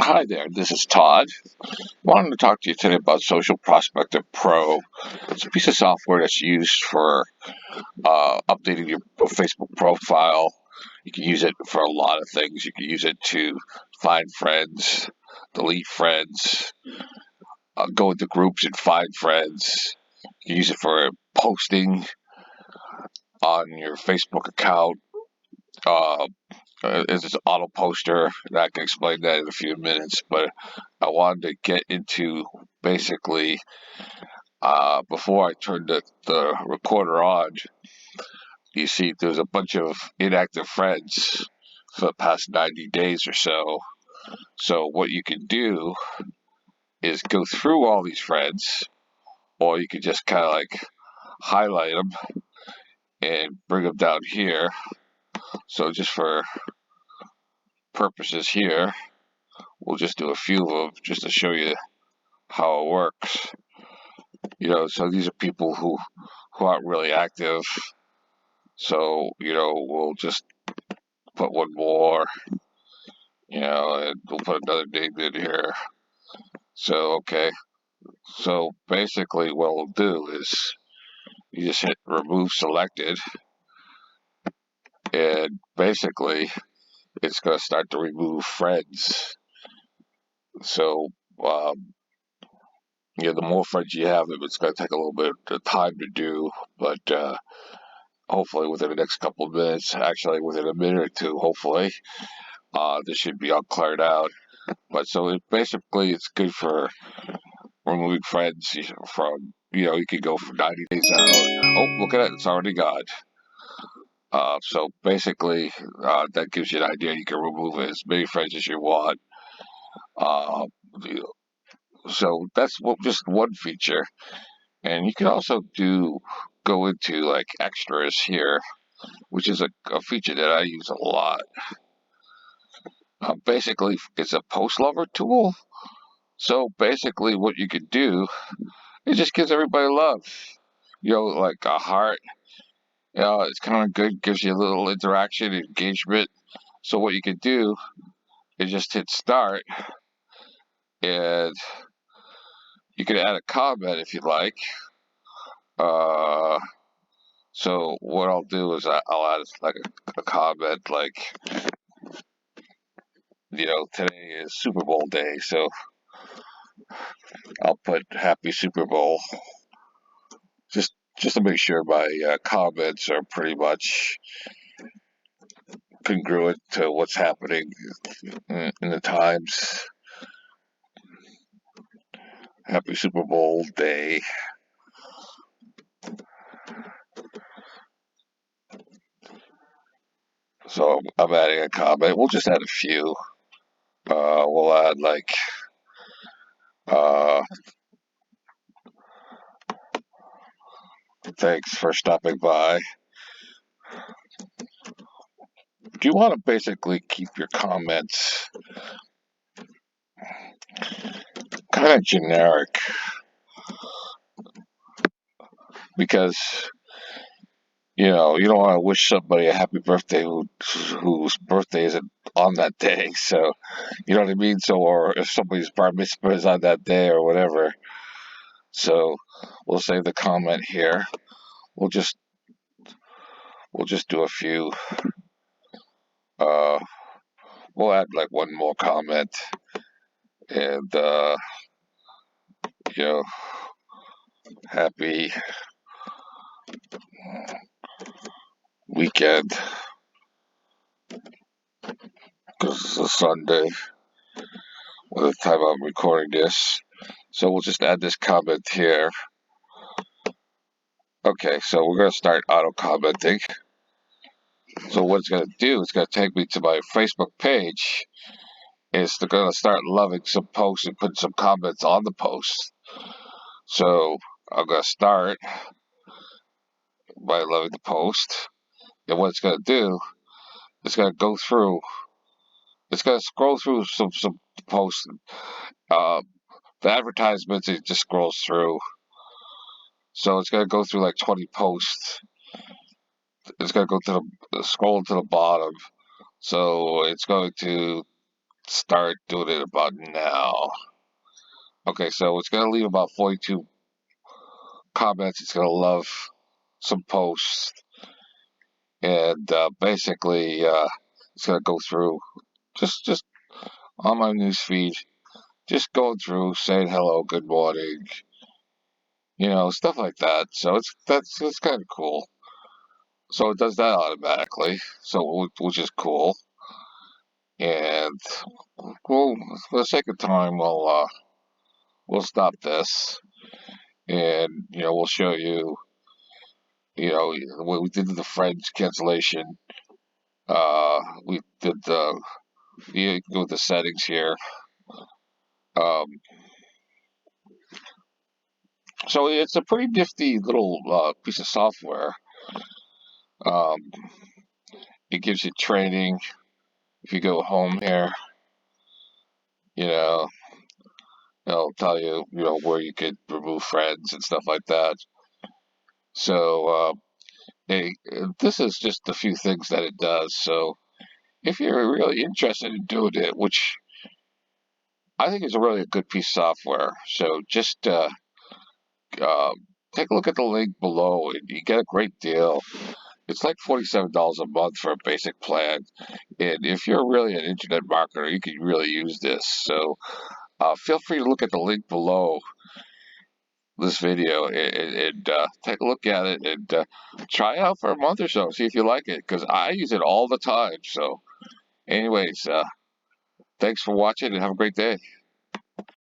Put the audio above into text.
Hi there, this is Todd. Wanted to talk to you today about Social Prospector Pro. It's a piece of software that's used for updating your Facebook profile. You can use it for a lot of things. You can use it to find friends, delete friends, go into groups and find friends. You can use it for posting on your Facebook account. Uh, it's an auto poster, and I can explain that in a few minutes. But I wanted to get into basically before I turned the recorder on. You see, there's a bunch of inactive friends for the past 90 days or so. So what you can do is go through all these friends, or you can just kind of like highlight them and bring them down here. So just for purposes here, we'll just do a few of them just to show you how it works. So these are people who aren't really active. So, we'll just put one more, and we'll put another name in here. So, okay. So basically what we'll do is you just hit remove selected, and basically it's going to start to remove friends. So, the more friends you have, it's going to take a little bit of time to do, but hopefully within the next couple of minutes, actually within a minute or two, hopefully, this should be all cleared out. But so it's good for removing friends from, you can go for 90 days out. Oh, look at it, it's already gone. So basically, that gives you an idea. You can remove as many friends as you want. Uh, so that's just one feature. And you can also go into like extras here, which is a feature that I use a lot. Basically, it's a post lover tool. So basically, what you could do, it just gives everybody love. Like a heart. It's kind of good, gives you a little interaction, engagement. So what you could do is just hit start, and you can add a comment if you like. So what I'll do is I'll add like a comment like, today is Super Bowl day, so I'll put Happy Super Bowl. Just to make sure my comments are pretty much congruent to what's happening in the times. Happy Super Bowl day. So I'm adding a comment. We'll just add a few. We'll add like, thanks for stopping by. Do you want to basically keep your comments kind of generic? Because, you don't want to wish somebody a happy birthday whose birthday isn't on that day. So, you know what I mean? So, or if somebody's bar mitzvah is on that day or whatever. So, we'll save the comment here. We'll just do a few. We'll add like one more comment, and happy weekend, because it's a Sunday by the time I'm recording this. So we'll just add this comment here. Okay, so we're going to start auto commenting. So what it's going to do, it's going to take me to my Facebook page. It's going to start loving some posts and putting some comments on the post. So I'm going to start by loving the post. And what it's going to do, it's going to go through. It's going to scroll through some posts. The advertisements, it just scrolls through. So it's going to go through like 20 posts. It's going to go scroll to the bottom. So it's going to start doing it about now. Okay, so it's going to leave about 42 comments. It's going to love some posts. And basically, it's going to go through just on my news feed, just going through, saying hello, good morning, stuff like that. So it's kind of cool. So it does that automatically, so which is cool. And well, for the sake of time, we'll stop this, and we'll show you. When we did the French cancellation. We did the you can go with the settings here. Um, so it's a pretty nifty little piece of software. Um, it gives you training. If you go home here, you know, it'll tell you, where you could remove friends and stuff like that. So, this is just a few things that it does. So, if you're really interested in doing it, which I think is a really good piece of software, so just uh, take a look at the link below. You get a great deal. It's like $47 a month for a basic plan. And if you're really an internet marketer, you can really use this. So feel free to look at the link below this video and take a look at it and try it out for a month or so. See if you like it, because I use it all the time. So anyways, thanks for watching and have a great day.